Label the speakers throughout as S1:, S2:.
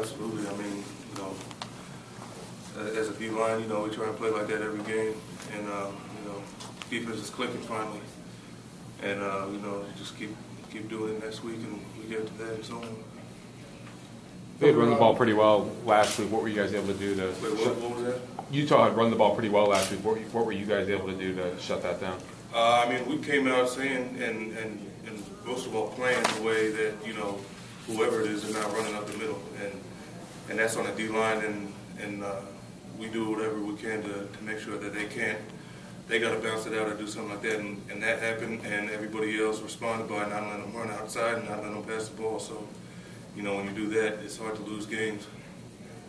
S1: absolutely. I mean, as a D-line, we try and play like that every game, and defense is clicking finally, and just keep doing it next week, and we get to that and so on.
S2: They had run the ball pretty well last week. What were you guys able to do to?
S1: Wait, what was that?
S2: Utah had run the ball pretty well last week. What were you guys able to do to shut that down?
S1: I mean, we came out saying and most of all playing the way that whoever it is, they're not running up the middle, and that's on the D-line, and we do whatever we can to make sure that they got to bounce it out or do something like that, and that happened, and everybody else responded by not letting them run outside and not letting them pass the ball. So, when you do that, it's hard to lose games.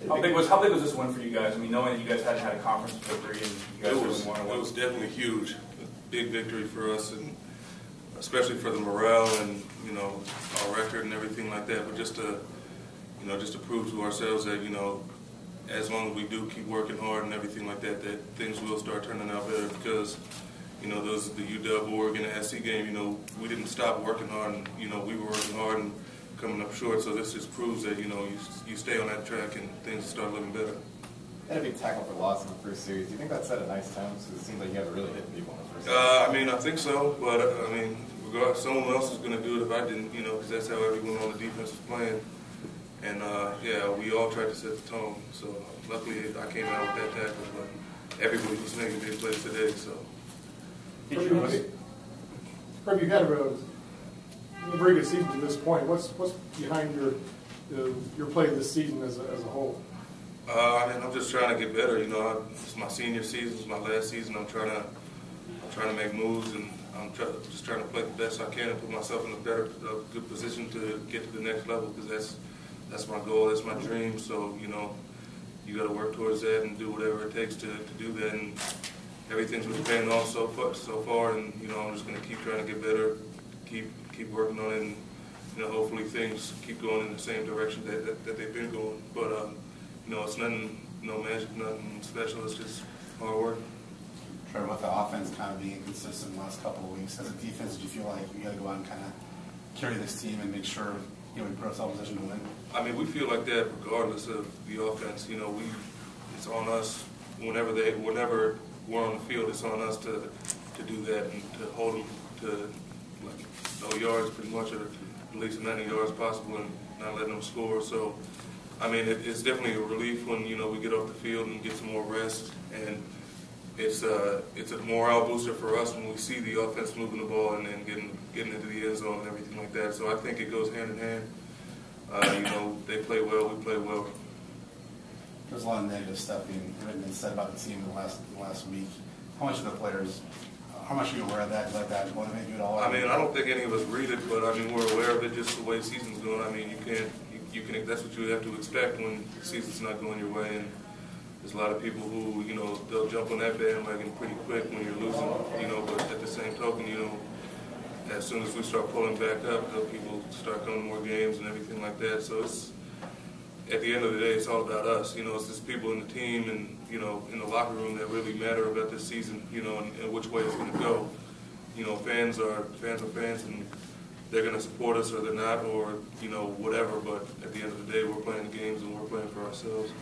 S3: How big was this win for you guys? I mean, knowing that you guys hadn't had a conference victory and you guys really won.
S1: It was definitely huge, a big victory for us, and especially for the morale and our record and everything like that. But just to prove to ourselves that as long as we do keep working hard and everything like that, that things will start turning out better, because those the UW Oregon and SC game, we didn't stop working hard, and we were working hard and coming up short. So this just proves that you stay on that track and things start looking better.
S4: Had a big tackle for loss in the first series. Do you think that set a nice tone? Because it seems like you guys really hit people in the first series.
S1: I mean, I think so, but I mean, regardless, someone else is going to do it if I didn't, because that's how everyone on the defense was playing. And yeah, we all tried to set the tone. So luckily, I came out with that tackle, but everybody was making big plays today. So.
S5: Herb, you've had a very good season to this point. What's behind your play this season as a whole?
S1: I mean, I'm just trying to get better. It's my senior season, it's my last season. I'm trying to make moves, and I'm just trying to play the best I can and put myself in a good position to get to the next level, because that's my goal, that's my dream. So you got to work towards that and do whatever it takes to do that. And everything's been paying off so far, and I'm just going to keep trying to get better, keep working on it, and hopefully things keep going in the same direction that they've been going. But it's nothing, no magic, nothing special. It's just hard work.
S6: Trevor, with the offense kind of being inconsistent the last couple of weeks, as a defense, did you feel like you got to go out and kind of carry this team and make sure we put ourselves in position to win?
S1: I mean, we feel like that regardless of the offense. It's on us whenever we're on the field. It's on us to do that and to hold them to no yards, pretty much, or at least as many yards possible, and not letting them score. So, I mean, it's definitely a relief when we get off the field and get some more rest, and it's a morale booster for us when we see the offense moving the ball and then getting into the end zone and everything like that. So I think it goes hand in hand. They play well, we play well.
S6: There's a lot of negative stuff being written and said about the team in the last week. How much of the players? How much are you aware of that? Does that motivate you at all?
S1: I mean, I don't think any of us read it, but I mean, we're aware of it just the way the season's going. I mean, you can. That's what you have to expect when the season's not going your way. And there's a lot of people who, they'll jump on that bandwagon pretty quick when you're losing. But at the same token, as soon as we start pulling back up, people start coming to more games and everything like that. So it's, at the end of the day, it's all about us. It's just people in the team and in the locker room that really matter about this season. And which way it's going to go. Fans are fans, and they're going to support us or they're not, or whatever. But at the end of the day, we're playing the games and we're playing for ourselves.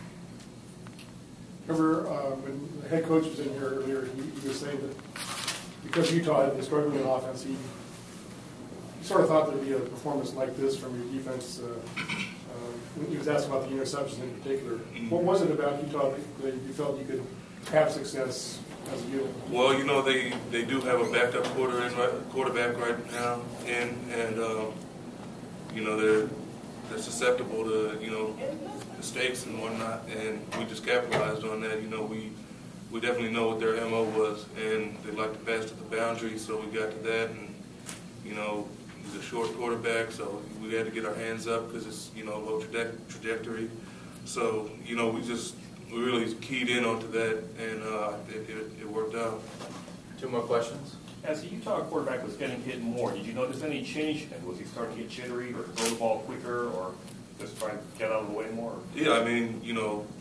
S5: Remember when the head coach was in here earlier, he was saying that because Utah had been struggling in offense, he sort of thought there'd be a performance like this from your defense. He was asked about the interceptions in particular. What was it about Utah that you felt you could have success as a unit?
S1: Well, they do have a backup quarterback right now, and they're susceptible to mistakes and whatnot, and we just capitalized on that. We definitely know what their MO was, and they like to pass to the boundary, so we got to that, and he's a short quarterback, so we had to get our hands up because it's low trajectory. So we really keyed in onto that, and it worked out.
S7: Two more questions.
S3: As the Utah quarterback was getting hit more, did you notice any change in him? Was he starting to get jittery or throw the ball quicker, or just trying to get out of the way more? Yeah,
S1: I mean,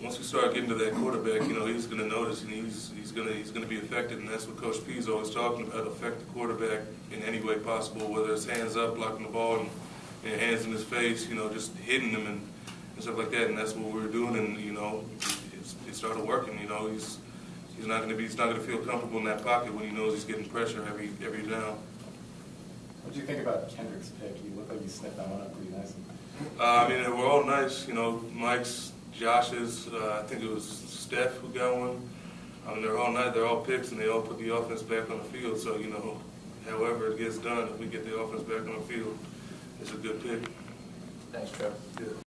S1: once we start getting to that quarterback, he's going to notice, and he's going to be affected, and that's what Coach P is always talking about: affect the quarterback in any way possible, whether it's hands up, blocking the ball, and hands in his face, just hitting him, and stuff like that, and that's what we were doing, and you know, it started working. You know, he's not going to feel comfortable in that pocket when he knows he's getting pressure every down.
S4: What do you think about Kendrick's pick? He looked like he sniffed that one up pretty nicely.
S1: I mean, they were all nice. You know, Mike's, Josh's. I think it was Steph who got one. I mean, they're all nice. They're all picks, and they all put the offense back on the field. So you know, however it gets done, if we get the offense back on the field, it's a good pick.
S7: Thanks, Trevor.
S1: Yeah.